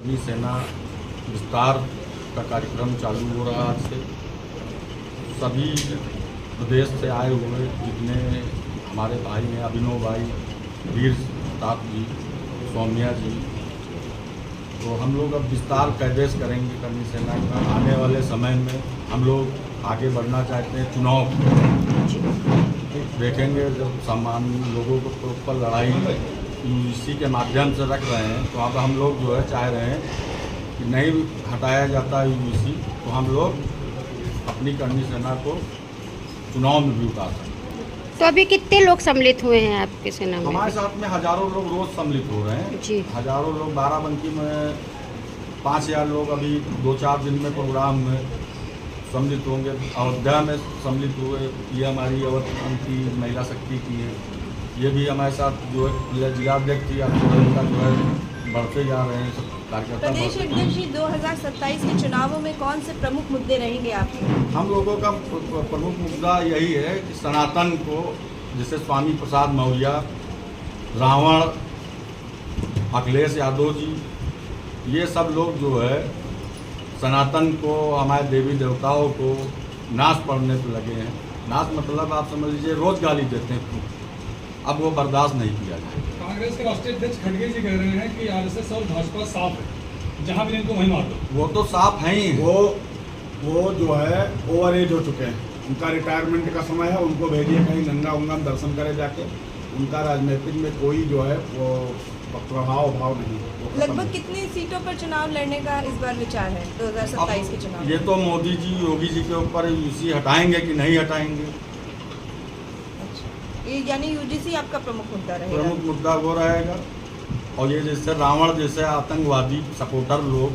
करनी सेना विस्तार का कार्यक्रम चालू हो रहा है आज से। सभी प्रदेश से आए हुए जितने हमारे भाई हैं, अभिनव भाई, वीर प्रताप जी, सौम्या जी, तो हम लोग अब विस्तार कैदेश करेंगे करनी सेना का। आने वाले समय में हम लोग आगे बढ़ना चाहते हैं। चुनाव देखेंगे जब सामान्य लोगों को ऊपर लड़ाई इसी के माध्यम से रख रहे हैं, तो अब हम लोग जो है चाह रहे हैं कि नहीं हटाया जाता यूसी, तो हम लोग अपनी करनी सेना को चुनाव में भी उतार सकते हैं। तो अभी कितने लोग सम्मिलित हुए हैं आपके सेना में? हमारे साथ में हजारों लोग रोज सम्मिलित हो रहे हैं जी। हजारों लोग। बाराबंकी में 5000 लोग अभी 2-4 दिन में प्रोग्राम में सम्मिलित होंगे। अयोध्या में सम्मिलित हुए। ये हमारी अवध की महिला शक्ति की है, ये भी हमारे साथ जो है जिलाध्यक्ष थी, अब उनका जो है बढ़ते जा रहे हैं सब कार्यकर्ता। प्रदेश अध्यक्ष जी, 2027 के चुनावों में कौन से प्रमुख मुद्दे रहेंगे आपके? हम लोगों का प्रमुख मुद्दा यही है कि सनातन को, जैसे स्वामी प्रसाद मौर्य, रावण, अखिलेश यादव जी, ये सब लोग जो है सनातन को, हमारे देवी देवताओं को नाश पड़ने पर लगे हैं। नाश मतलब आप समझ लीजिए रोज गाली देते हैं, अब वो बर्दाश्त नहीं किया जाए। कांग्रेस के राष्ट्रीय अध्यक्ष खड़गे जी कह रहे हैं कि आरएसएस और भाजपा साफ है, जहां भी इनको वहीं मार दो। वो तो साफ हैं ही। वो जो है ओवर एज हो चुके हैं, उनका रिटायरमेंट का समय है। उनको भेजिए कहीं गंगा उंगा दर्शन करे जाके। उनका राजनीतिक में कोई जो है वो प्रभाव नहीं है। लगभग कितनी सीटों पर चुनाव लड़ने का इस बार विचार है 2027 के चुनाव? ये तो मोदी जी, योगी जी के ऊपर यूसी हटाएंगे कि नहीं हटाएंगे। ये यानी यूजीसी आपका प्रमुख मुद्दा रहेगा? प्रमुख मुद्दा वो रहेगा। और ये जैसे रावण जैसे आतंकवादी सपोर्टर लोग,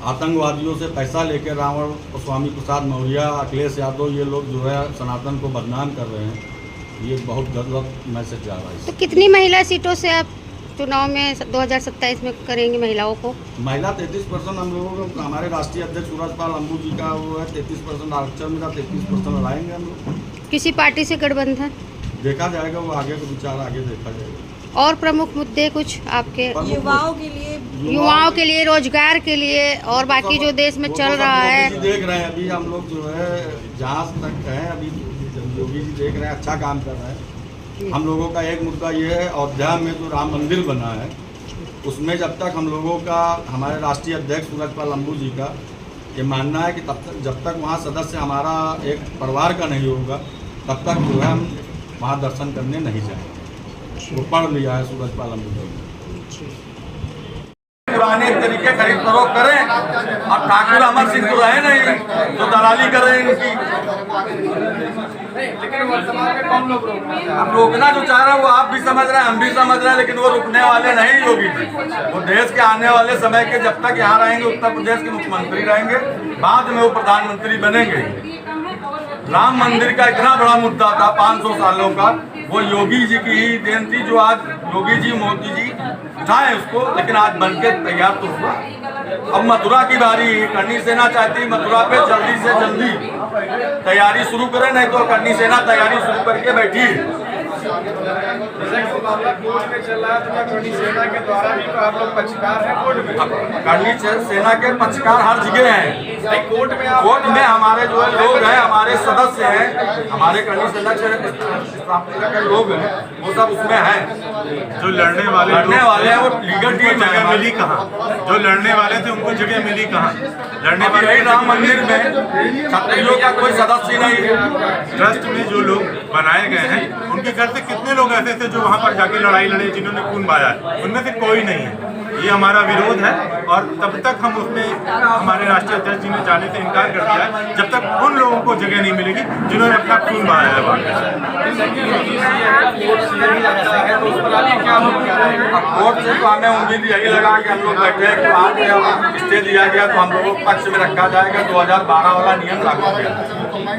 आतंकवादियों से पैसा लेकर रावण और स्वामी प्रसाद मौर्य, अखिलेश यादव, ये लोग जो है सनातन को बदनाम कर रहे हैं। ये बहुत गलत मैसेज जा रहा है। तो कितनी महिला सीटों से आप चुनाव में 2027 में करेंगे महिलाओं को? महिला 33% हम लोगों को, हमारे राष्ट्रीय अध्यक्ष सूरजपाल अंबू जी का वो है 33% आरक्षण मिला, 33% लड़ाएंगे हम लोग। किसी पार्टी से गठबंधन? देखा जाएगा, वो आगे का विचार आगे देखा जाएगा। और प्रमुख मुद्दे कुछ आपके? युवाओं के लिए रोजगार के लिए और बाकी जो देश में चल रहा है। देख रहे हैं अभी हम लोग जो है जहाँ तक है, अभी योगी जी देख रहे हैं, अच्छा काम कर रहे हैं। हम लोगों का एक मुद्दा ये है, अयोध्या में जो राम मंदिर बना है उसमें जब तक हम लोगों का, हमारे राष्ट्रीय अध्यक्ष सूरजपाल अंबू जी का ये मानना है कि जब तक वहाँ सदस्य हमारा एक परिवार का नहीं होगा, तब तक जो है हम वहाँ दर्शन करने नहीं जाएंगे। वो पढ़ लिया है सूरजपाल अंबू जी ने। पुराने तरीके खरीद फरोख्त करें। अब ठाकुर अमर सिंह तो रहे नहीं, तो दलाली करें इनकी। लेकिन वर्तमान में कौन लोग रोक रहे हैं? अब रोकना जो चाह रहा है वो आप भी समझ रहे हैं, हम भी समझ रहे हैं, लेकिन वो रुकने वाले नहीं योगी जी। वो देश के आने वाले समय के जब तक यहाँ रहेंगे, उत्तर प्रदेश के मुख्यमंत्री रहेंगे, बाद में वो प्रधानमंत्री बनेंगे। राम मंदिर का इतना बड़ा मुद्दा था 500 सालों का, वो योगी जी की ही देन थी, जो आज योगी जी, मोदी जी उठाए उसको, लेकिन आज बनके तैयार तो हुआ। अब मथुरा की बारी, करनी सेना चाहती है मथुरा पे जल्दी से जल्दी तैयारी शुरू करें, नहीं तो करनी सेना तैयारी शुरू करके बैठी। कोर्ट में चल रहा है, तो क्या करनी सेना के द्वारा भी तो आप लोग पक्षकार हैं कोर्ट में? करनी सेना के पक्षकार हर जगह हैं। कोर्ट में हमारे जो है लोग हैं, हमारे सदस्य हैं, हमारे करनी सेना के लोग हैं, वो सब उसमें हैं। जो लड़ने वाले हैं वो लीगल टीम जगह मिली कहाँ? जो लड़ने वाले थे उनको जगह मिली कहाँ? लड़ने वाले यही राम मंदिर में क्षत्रियों का कोई सदस्य नहीं है। ट्रस्ट में जो लोग बनाए गए हैं, उनके घर से कितने लोग ऐसे थे जो वहाँ पर जाके लड़ाई लड़े, जिन्होंने खून बहाया है? उनमें से कोई नहीं है। ये हमारा विरोध है, और तब तक हम उसमें, हमारे राष्ट्रीय अध्यक्ष जी ने जाने से इनकार कर दिया है, जब तक उन लोगों को जगह नहीं मिलेगी जिन्होंने अपना खून बहाया है। कोर्ट से तो हमें उम्मीद यही लगा कि हम लोग बैठे हैं कि वहाँ पे स्टे दिया गया तो हम लोगों को पक्ष में रखा जाएगा। 2012 वाला नियम लागू किया।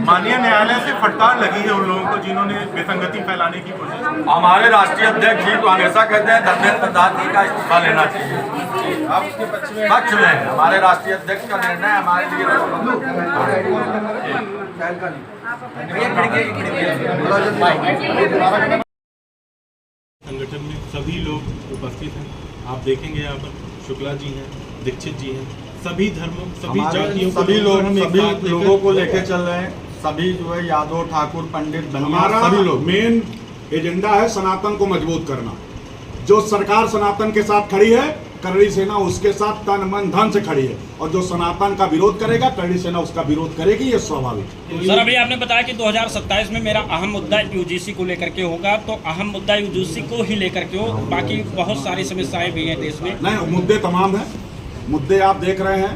माननीय न्यायालय से फटकार लगी है उन लोगों को जिन्होंने बेसंगति फैलाने की कोशिश की। हमारे राष्ट्रीय अध्यक्ष जी तो हमेशा कहते हैं धर्मेंद्र प्रसाद जी का इस्तीफा लेना चाहिए। आप उसके पक्ष में हमारे राष्ट्रीय अध्यक्ष का निर्णय हमारे लिए संगठन में सभी लोग उपस्थित हैं। आप देखेंगे यहाँ पर शुक्ला जी हैं, दीक्षित जी हैं, सभी धर्मों, सभी जातियों को सभी लेकर हम एक सभी साथ लोगों को लेके चल रहे हैं। सभी जो है यादव, ठाकुर, पंडित, बनिया, हमारा सभी लोग। मेन एजेंडा है सनातन को मजबूत करना। जो सरकार सनातन के साथ खड़ी है, करड़ी सेना उसके साथ तन मन धन से खड़ी है, और जो सनातन का विरोध करेगा, करड़ी सेना उसका विरोध करेगी, ये स्वाभाविक है। सर, अभी आपने बताया कि 2027 में मेरा अहम मुद्दा यूजीसी को लेकर के होगा, तो अहम मुद्दा यूजीसी को ही लेकर के हो, बाकी बहुत सारी समस्याएं भी हैं देश में। नहीं, मुद्दे तमाम हैं। मुद्दे आप देख रहे हैं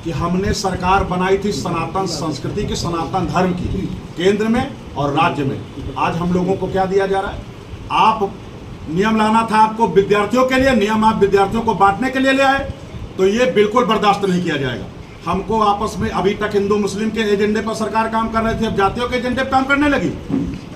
कि हमने सरकार बनाई थी सनातन संस्कृति की, सनातन धर्म की, केंद्र में और राज्य में। आज हम लोगों को क्या दिया जा रहा है? आप नियम लाना था आपको विद्यार्थियों के लिए, नियम आप विद्यार्थियों को बांटने के लिए ले आए, तो ये बिल्कुल बर्दाश्त नहीं किया जाएगा। हमको आपस में अभी तक हिंदू मुस्लिम के एजेंडे पर सरकार काम कर रही थी, अब जातियों के एजेंडे पर काम करने लगी,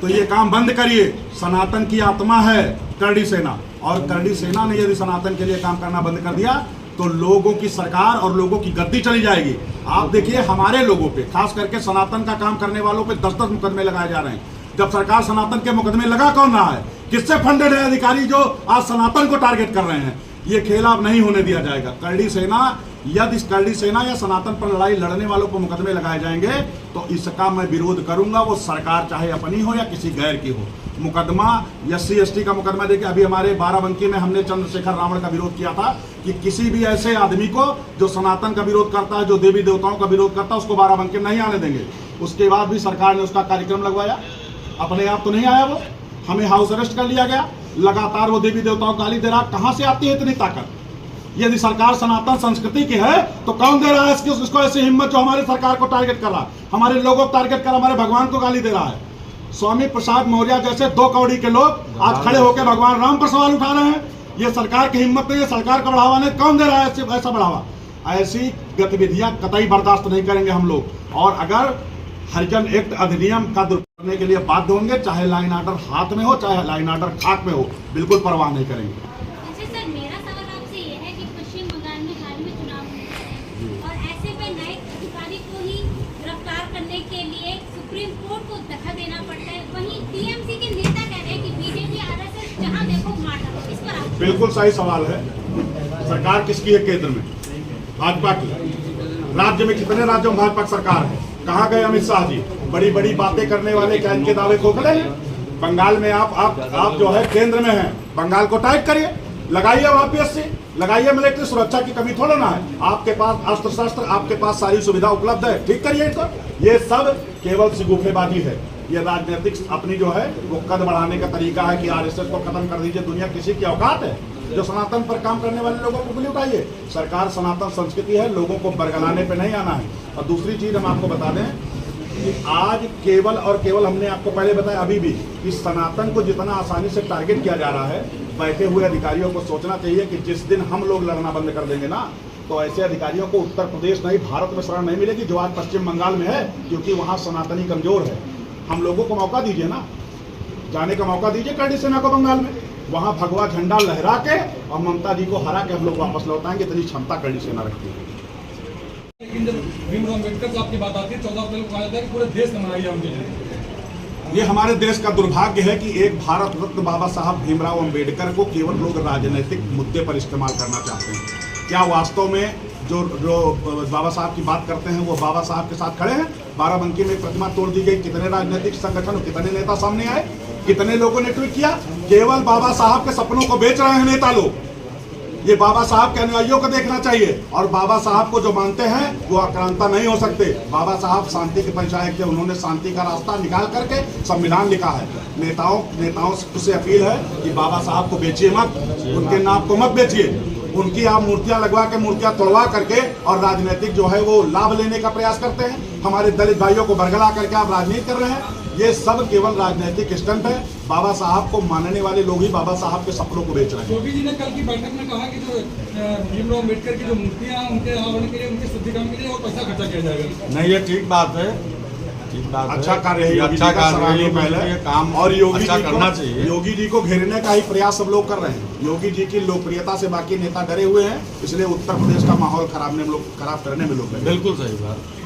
तो ये काम बंद करिए। सनातन की आत्मा है करड़ी सेना, और करड़ी सेना ने यदि सनातन के लिए काम करना बंद कर दिया तो लोगों की सरकार और लोगों की गद्दी चली जाएगी। आप देखिए हमारे लोगों पे, खास करके सनातन का काम करने वालों पे 10-10 मुकदमे लगाए जा रहे हैं। जब सरकार सनातन के मुकदमे लगा कौन रहा है? किससे फंडेड है अधिकारी जो आज सनातन को टारगेट कर रहे हैं? ये खेल अब नहीं होने दिया जाएगा। करड़ी सेना, यदि करड़ी सेना या सनातन पर लड़ाई लड़ने वालों पर मुकदमे लगाए जाएंगे तो इसका मैं विरोध करूंगा, वो सरकार चाहे अपनी हो या किसी गैर की हो। मुकदमा SC/ST का मुकदमा देखिए, अभी हमारे बाराबंकी में हमने चंद्रशेखर रावण का विरोध किया था कि किसी भी ऐसे आदमी को जो सनातन का विरोध करता है, जो देवी देवताओं का विरोध करता है, उसको बाराबंकी नहीं आने देंगे। उसके बाद भी सरकार ने उसका कार्यक्रम लगवाया, अपने आप तो नहीं आया वो, हमें हाउस अरेस्ट कर लिया गया। लगातार वो देवी देवताओं को गाली दे रहा। कहां से आती है इतनी ताकत? यदि सरकार सनातन संस्कृति की है तो कौन दे रहा है इसको ऐसी हिम्मत जो हमारी सरकार को टारगेट कर रहा है, हमारे लोगों को टारगेट कर, हमारे भगवान को गाली दे रहा है? स्वामी प्रसाद मौर्य जैसे 2 कौड़ी के लोग आज खड़े होकर भगवान राम पर सवाल उठा रहे हैं। ये सरकार की हिम्मत नहीं है, सरकार का बढ़ावा नहीं। कौन दे रहा है ऐसा बढ़ावा? ऐसी गतिविधियां कतई बर्दाश्त नहीं करेंगे हम लोग। और अगर हरिजन एक्ट अधिनियम का दुरुपयोग करने के लिए बाध्य होंगे, चाहे लाइन ऑर्डर हाथ में हो, चाहे लाइन ऑर्डर खाक में हो, बिल्कुल परवाह नहीं करेंगे। अच्छा सर, मेरा सवाल आपसे ये है कि पश्चिम बंगाल में हाल में चुनाव हुए हैं और ऐसे में नए अधिकारी को ही गिरफ्तार करने के लिए सुप्रीम कोर्ट को दखल देना पड़ता है। वहीं TMC के नेता कह रहे हैं कि BJP RSS जहां देखो मार डालो। इस पर आप? बिल्कुल सही सवाल है। सरकार किसकी है केंद्र में? भाजपा की। राज्य में कितने राज्यों में भाजपा सरकार है? कहाँ गए अमित शाह जी? बड़ी बड़ी बातें करने वाले क्या इनके दावे खोखले हैं? बंगाल में आप जो है केंद्र में हैं, बंगाल को टाइट करिए, लगाइए वहाँ PSC, लगाइए मिलिट्री, सुरक्षा की कमी थोड़ा ना है। आपके पास अस्त्र शस्त्र, आपके पास सारी सुविधा उपलब्ध है, ठीक करिए इनको। ये सब केवल सिगुफेबाजी है। ये राजनीतिक अपनी जो है वो कद बढ़ाने का तरीका है कि RSS को खत्म कर दीजिए। दुनिया किसी की औकात है? जो सनातन पर काम करने वाले लोगों को गोली उठाइए। सरकार सनातन संस्कृति है, लोगों को बरगलाने पे नहीं आना है। और दूसरी चीज हम आपको बता दें कि आज केवल और केवल, हमने आपको पहले बताया अभी भी, कि सनातन को जितना आसानी से टारगेट किया जा रहा है, बैठे हुए अधिकारियों को सोचना चाहिए कि जिस दिन हम लोग लड़ना बंद कर देंगे ना, तो ऐसे अधिकारियों को उत्तर प्रदेश नहीं, भारत में शरण नहीं मिलेगी, जो आज पश्चिम बंगाल में है, क्योंकि वहाँ सनातनी कमजोर है। हम लोगों को मौका दीजिए ना, जाने का मौका दीजिए करड़ी सेना को बंगाल में। वहाँ भगवा झंडा लहरा के और ममता जी को हरा के हम लोग वापस लौटाएंगे। इतनी क्षमता करड़ी सेना रखती है। लेकिन जब भीमराव अम्बेडकर साहब की बात आती है, 14 अप्रैल को कहा जाता है कि पूरे देश ने मनाई है उनकी जयंती। ये हमारे देश का दुर्भाग्य है कि एक भारत रत्न बाबा साहब भीमराव अम्बेडकर को केवल लोग राजनीतिक मुद्दे पर इस्तेमाल करना चाहते हैं। क्या वास्तव में जो बाबा साहब की बात करते हैं वो बाबा साहब के साथ खड़े हैं? बाराबंकी में प्रतिमा तोड़ दी गई, कितने राजनीतिक संगठन, कितने नेता सामने आए, कितने लोगों ने ट्वीट किया? केवल बाबा साहब के सपनों को बेच रहे हैं नेता लोग। ये बाबा साहब के अनुयायियों को देखना चाहिए। और बाबा साहब को जो मानते हैं वो आक्रांता नहीं हो सकते। बाबा साहब शांति के परिचायक थे, उन्होंने शांति का रास्ता निकाल करके संविधान लिखा है। नेताओं से अपील है कि बाबा साहब को बेचिए मत, उनके नाम को मत बेचिए। उनकी आप मूर्तियां लगवा के, मूर्तियां तोड़वा करके और राजनीतिक जो है वो लाभ लेने का प्रयास करते हैं। हमारे दलित भाइयों को बरगला करके आप राजनीति कर रहे हैं। ये सब केवल राजनीतिक स्टंट है। बाबा साहब को मानने वाले लोग ही बाबा साहब के सपनों को बेच रहे हैं। योगी जी ने कल की बैठक में कहा कि जो भीमराव अम्बेडकर की जो मूर्तियां उनके अनावरण के लिए, उनके शुद्धिकरण के लिए और पैसा खर्चा किया जाएगा। नहीं, ये ठीक बात है, ठीक बात है। अच्छा कार्य है, अच्छा कार्य है, पहले काम और योगी अच्छा जी करना चाहिए। योगी जी को घेरने का ही प्रयास सब लोग कर रहे हैं। योगी जी की लोकप्रियता से बाकी नेता डरे हुए हैं, इसलिए उत्तर प्रदेश का माहौल खराब करने में लोग बिल्कुल सही बात।